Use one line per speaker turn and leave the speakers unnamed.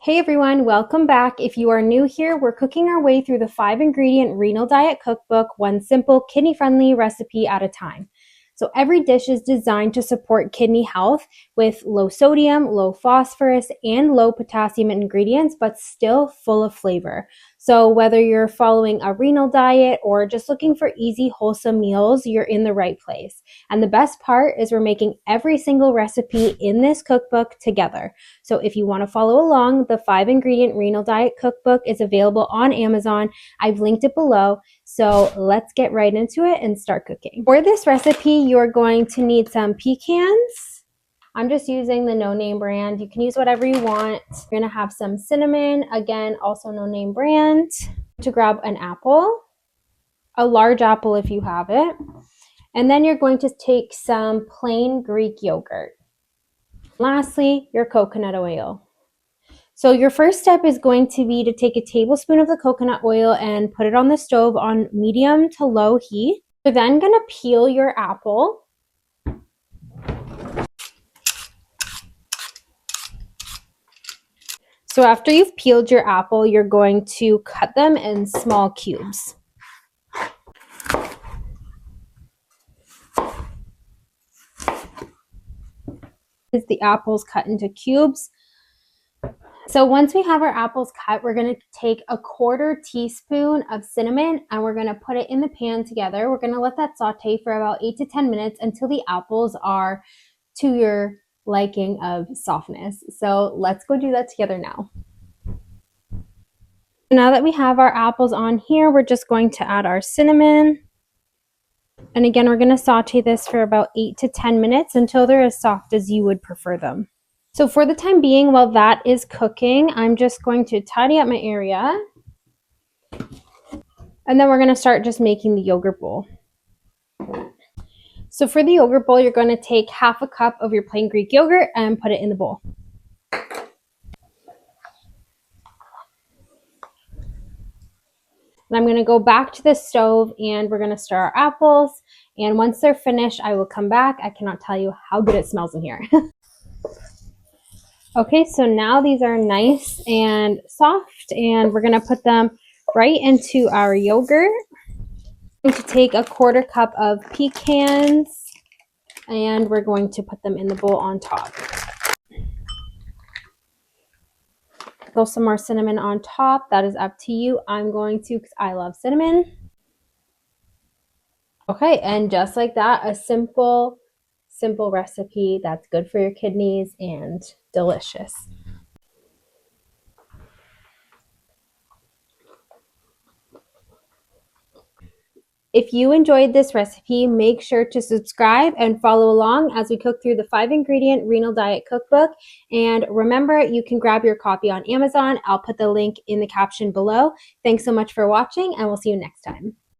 Hey everyone, welcome back. If you are new here, we're cooking our way through the 5-ingredient Renal Diet Cookbook, one simple, kidney-friendly recipe at a time. So every dish is designed to support kidney health with low sodium, low phosphorus, and low potassium ingredients, but still full of flavor. So whether you're following a renal diet or just looking for easy, wholesome meals, you're in the right place. And the best part is we're making every single recipe in this cookbook together. So if you want to follow along, the 5-ingredient Renal Diet Cookbook is available on Amazon. I've linked it below. So let's get right into it and start cooking. For this recipe, you're going to need some pecans. I'm just using the no name brand. You can use whatever you want. You're going to have some cinnamon, again, also no name brand. To grab an apple, a large apple if you have it. And then you're going to take some plain Greek yogurt. Lastly, your coconut oil. So your first step is going to be to take a tablespoon of the coconut oil and put it on the stove on medium to low heat. You're then going to peel your apple. So after you've peeled your apple, you're going to cut them in small cubes. As the apples cut into cubes. So once we have our apples cut, we're going to take a 1/4 teaspoon of cinnamon and we're going to put it in the pan together. We're going to let that saute for about 8 to 10 minutes until the apples are to your liking of softness. So let's go do that together now. Now that we have our apples on here, we're just going to add our cinnamon. And again, we're going to saute this for about 8 to 10 minutes until they're as soft as you would prefer them. So for the time being, while that is cooking, I'm just going to tidy up my area. And then we're going to start just making the yogurt bowl. So for the yogurt bowl, you're going to take 1/2 cup of your plain Greek yogurt and put it in the bowl. And I'm going to go back to the stove and we're going to stir our apples. And once they're finished, I will come back. I cannot tell you how good it smells in here. Okay, so now these are nice and soft and we're going to put them right into our yogurt. I'm going to take a 1/4 cup of pecans and we're going to put them in the bowl on top. Throw some more cinnamon on top. That is up to you. I'm going to because I love cinnamon. Okay, and just like that, a simple recipe that's good for your kidneys and delicious. If you enjoyed this recipe, make sure to subscribe and follow along as we cook through the 5-ingredient Renal Diet Cookbook. And remember, you can grab your copy on Amazon. I'll put the link in the caption below. Thanks so much for watching, and we'll see you next time.